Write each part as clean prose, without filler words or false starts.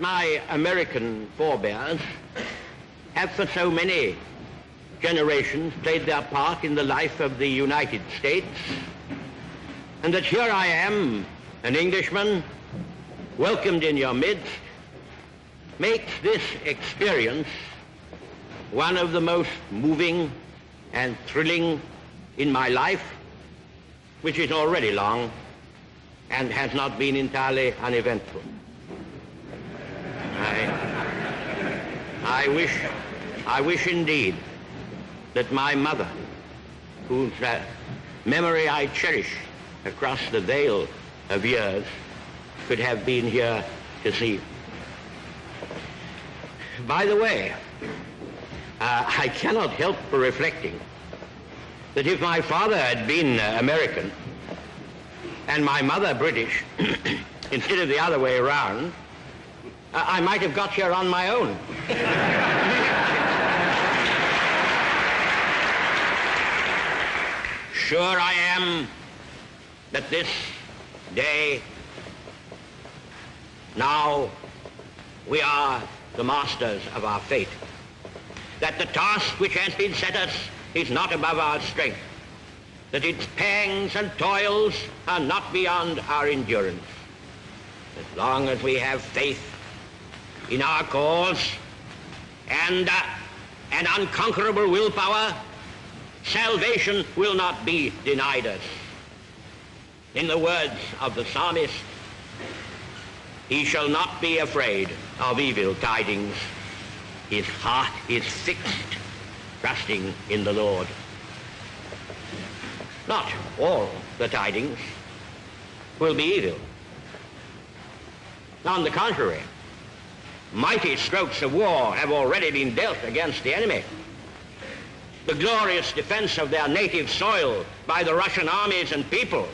my American forebears have for so many generations played their part in the life of the United States, and that here I am, an Englishman, welcomed in your midst, makes this experience one of the most moving and thrilling in my life, which is already long and has not been entirely uneventful. I wish indeed that my mother, whose memory I cherish across the veil of years, could have been here to see. By the way, I cannot help reflecting that if my father had been American and my mother British, instead of the other way around, I might have got here on my own. Sure I am that this day, now, we are the masters of our fate, that the task which has been set us is not above our strength, that its pangs and toils are not beyond our endurance. As long as we have faith in our cause and an unconquerable willpower, salvation will not be denied us. In the words of the psalmist, he shall not be afraid of evil tidings. His heart is fixed, trusting in the Lord. Not all the tidings will be evil. On the contrary, mighty strokes of war have already been dealt against the enemy. The glorious defense of their native soil by the Russian armies and people,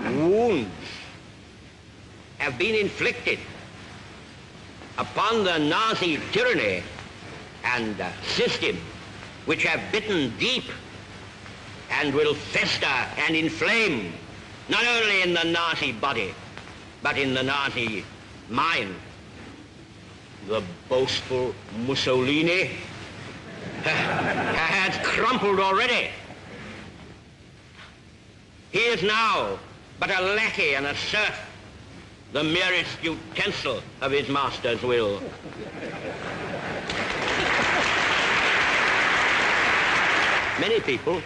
wounds have been inflicted upon the Nazi tyranny and system, which have bitten deep and will fester and inflame not only in the Nazi body, but in the Nazi mind. The boastful Mussolini has crumpled already. He is now but a lackey and a serf, the merest utensil of his master's will. Many people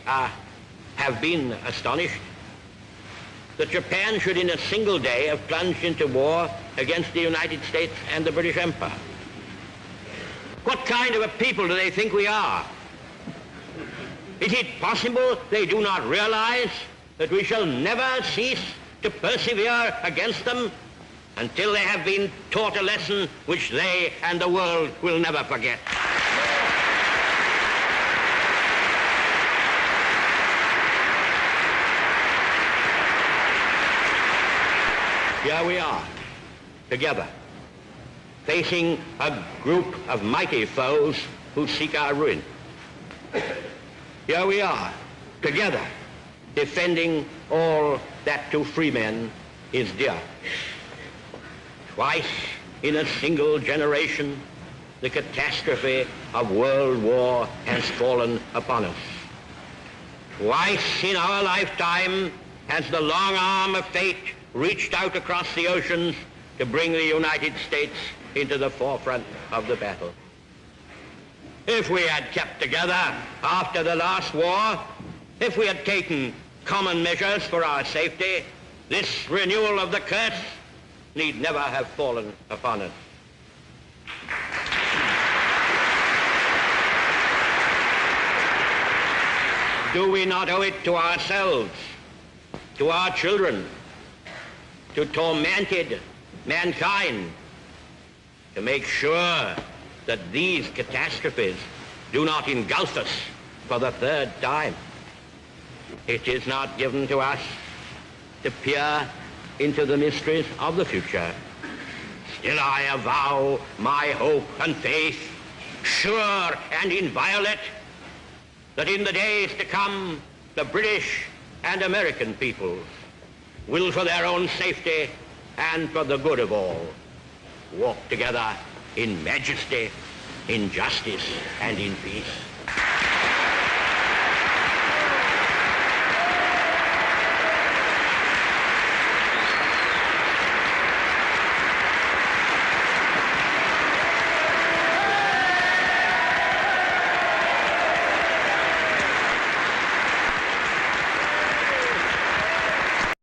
have been astonished that Japan should in a single day have plunged into war against the United States and the British Empire. What kind of a people do they think we are? Is it possible they do not realize that we shall never cease to persevere against them until they have been taught a lesson which they and the world will never forget? Here we are, together, facing a group of mighty foes who seek our ruin. Here we are, together, defending all that to free men is dear. Twice in a single generation, the catastrophe of world war has fallen upon us. Twice in our lifetime has the long arm of fate reached out across the oceans to bring the United States into the forefront of the battle. If we had kept together after the last war, if we had taken common measures for our safety, this renewal of the curse need never have fallen upon us. Do we not owe it to ourselves, to our children, to tormented mankind, to make sure that these catastrophes do not engulf us for the third time? It is not given to us to peer into the mysteries of the future. Still I avow my hope and faith sure and inviolate, that in the days to come, the British and American peoples will, for their own safety and for the good of all, walk together in majesty, in justice, and in peace.